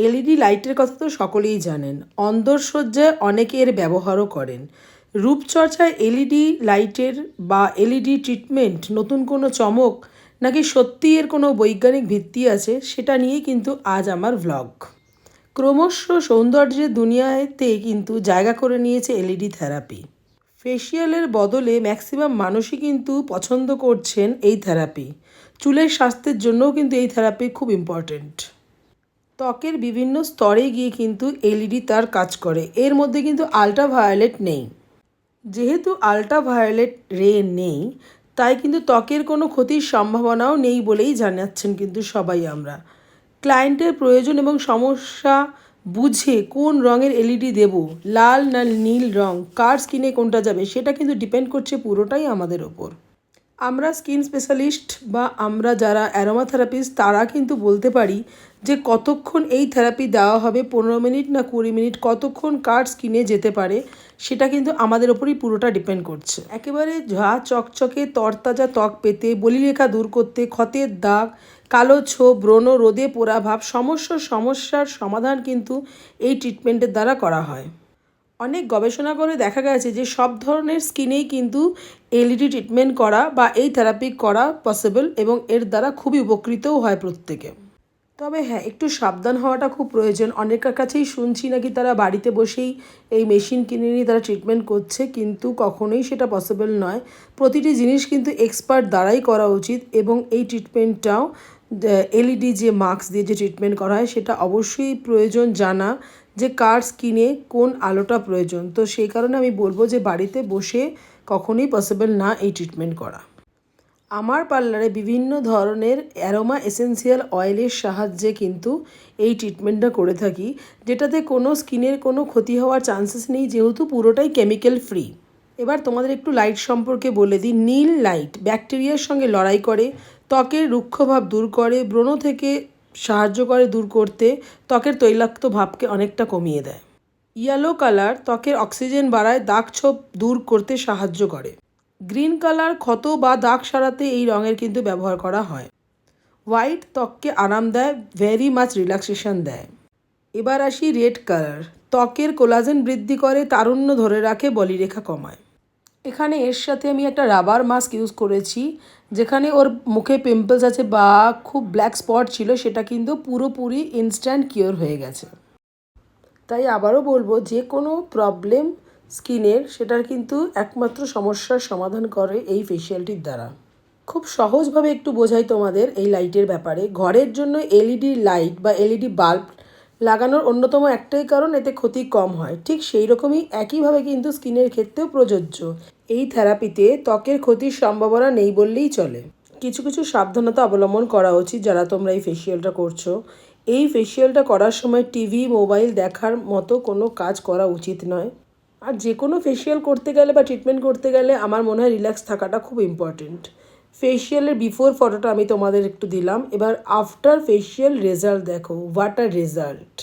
LED লাইটের কথা তো সকলেই জানেন, অন্দরসজ্জায় অনেকে এর ব্যবহারও করেন। রূপচর্চায় এলইডি লাইটের বা এলইডি ট্রিটমেন্ট নতুন কোনো চমক নাকি সত্যিই এর কোনো বৈজ্ঞানিক ভিত্তি আছে, সেটা নিয়েই কিন্তু আজ আমার ভ্লগ। ক্রমশ সৌন্দর্যের দুনিয়াতে কিন্তু জায়গা করে নিয়েছে এলইডি থেরাপি। ফেসিয়ালের বদলে ম্যাক্সিমাম মানুষই কিন্তু পছন্দ করছেন এই থেরাপি। চুলের স্বাস্থ্যের জন্যও কিন্তু এই থেরাপি খুব ইম্পর্টেন্ট। ত্বকের বিভিন্ন স্তরে গিয়ে কিন্তু এলইডি তার কাজ করে। এর মধ্যে কিন্তু আল্ট্রাভায়োলেট নেই। যেহেতু আল্ট্রাভায়োলেট রে নেই, তাই কিন্তু ত্বকের কোনো ক্ষতির সম্ভাবনাও নেই বলেই জানাচ্ছেন কিন্তু সবাই আমরা। ক্লায়েন্টের প্রয়োজন এবং সমস্যা বুঝে কোন রঙের এলইডি দেব, লাল না নীল রং, কার স্কিনে কোনটা যাবে, সেটা কিন্তু ডিপেন্ড করছে পুরোটাই আমাদের ওপর। আমরা স্কিন স্পেশালিস্ট বা আমরা যারা অ্যারোমা থেরাপিস্ট তারা কিন্তু বলতে পারি যে কতক্ষণ এই থেরাপি দেওয়া হবে, 15 মিনিট না 20 মিনিট, কতক্ষণ কার স্কিনে যেতে পারে, সেটা কিন্তু আমাদের ওপরই পুরোটা ডিপেন্ড করছে। একেবারে ঝা চকচকে তরতাজা ত্বক পেতে, বলিরেখা দূর করতে, ক্ষতের দাগ, কালো ছোপ, ব্রণ, রোদে পোড়া ভাব, সমস্যার সমাধান কিন্তু এই ট্রিটমেন্টের দ্বারা করা হয়। অনেক গবেষণা করে দেখা গেছে যে সব ধরনের স্কিনেই কিন্তু এলইডি ট্রিটমেন্ট করা বা এই থেরাপি করা পসিবল এবং এর দ্বারা খুবই উপকৃতও হয় প্রত্যেকে। তবে হ্যাঁ, একটু সাবধান হওয়াটা খুব প্রয়োজন। অনেকের কাছেই শুনছি নাকি তারা বাড়িতে বসেই এই মেশিন কিনে নিয়ে তারা ট্রিটমেন্ট করছে, কিন্তু কখনোই সেটা পসিবল নয়। প্রতিটি জিনিস কিন্তু এক্সপার্ট দ্বারাই করা উচিত এবং এই ট্রিটমেন্টটাও এলইডি যে মাস্ক দিয়ে যে ট্রিটমেন্ট করা হয় সেটা অবশ্যই প্রয়োজন জানা যে কার স্কিনে কোন আলোটা প্রয়োজন। তো সেই কারণে আমি বলবো যে বাড়িতে বসে কখনোই পসিবল না এই ট্রিটমেন্ট করা। আমার পার্লারে বিভিন্ন ধরনের অ্যারোমা এসেন্সিয়াল অয়েলের সাহায্যে কিন্তু এই ট্রিটমেন্টটা করে থাকি, যেটাতে কোনো স্কিনের কোনো ক্ষতি হওয়ার চান্সেস নেই, যেহেতু পুরোটাই কেমিক্যাল ফ্রি। এবার তোমাদের একটু লাইট সম্পর্কে বলে দিই। নীল লাইট ব্যাকটেরিয়ার সঙ্গে লড়াই করে, ত্বকের রুক্ষভাব দূর করে, ব্রণ থেকে সাহায্য করে দূর করতে, ত্বকের তৈলাক্ত ভাবকে অনেকটা কমিয়ে দেয়। ইয়েলো কালার ত্বকের অক্সিজেন বাড়ায়, দাগ ছোপ দূর করতে সাহায্য করে। গ্রিন কালার ক্ষত বা দাগ সারাতে এই রঙের কিন্তু ব্যবহার করা হয়। হোয়াইট ত্বককে আরাম দেয়, ভেরি মাচ রিল্যাক্সেশন দেয়। এবার আসি রেড কালার, ত্বকের কোলাজেন বৃদ্ধি করে, তারুণ্য ধরে রাখে, বলিরেখা কমায়। এখানে এর সাথে আমি একটা রাবার মাস্ক ইউজ করেছি, যেখানে ওর মুখে পিম্পলস আছে বা খুব ব্ল্যাক স্পট ছিল, সেটা কিন্তু পুরোপুরি ইনস্ট্যান্ট কিওর হয়ে গেছে। তাই আবারও বলবো, যে কোনো প্রবলেম স্কিনের সেটার কিন্তু একমাত্র সমস্যার সমাধান করে এই ফেসিয়ালটির দ্বারা। খুব সহজভাবে একটু বোঝাই তোমাদের এই লাইটের ব্যাপারে। ঘরের জন্য এলইডি লাইট বা এলইডি বাল্ব লাগানোর অন্যতম একটাই কারণ, এতে ক্ষতি কম হয়। ঠিক সেই রকমই একইভাবে কিন্তু স্কিনের ক্ষেত্রেও প্রযোজ্য। এই থেরাপিতে ত্বকের ক্ষতির সম্ভাবনা নেই বললেই চলে। কিছু কিছু সাবধানতা অবলম্বন করা উচিত যারা তোমরা এই ফেসিয়ালটা করছো। এই ফেসিয়ালটা করার সময় টিভি মোবাইল দেখার মতো কোনো কাজ করা উচিত নয়। আর যে কোনো ফেসিয়াল করতে গেলে বা ট্রিটমেন্ট করতে গেলে আমার মনে হয় রিল্যাক্স থাকাটা খুব ইম্পর্টেন্ট। ফেসিয়ালের বিফোর ফটোটা আমি তোমাদের একটু দিলাম। এবার আফটার ফেসিয়াল রেজাল্ট দেখো, হোয়াট আ রেজাল্ট।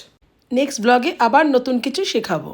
নেক্সট ব্লগে আবার নতুন কিছু শেখাবো।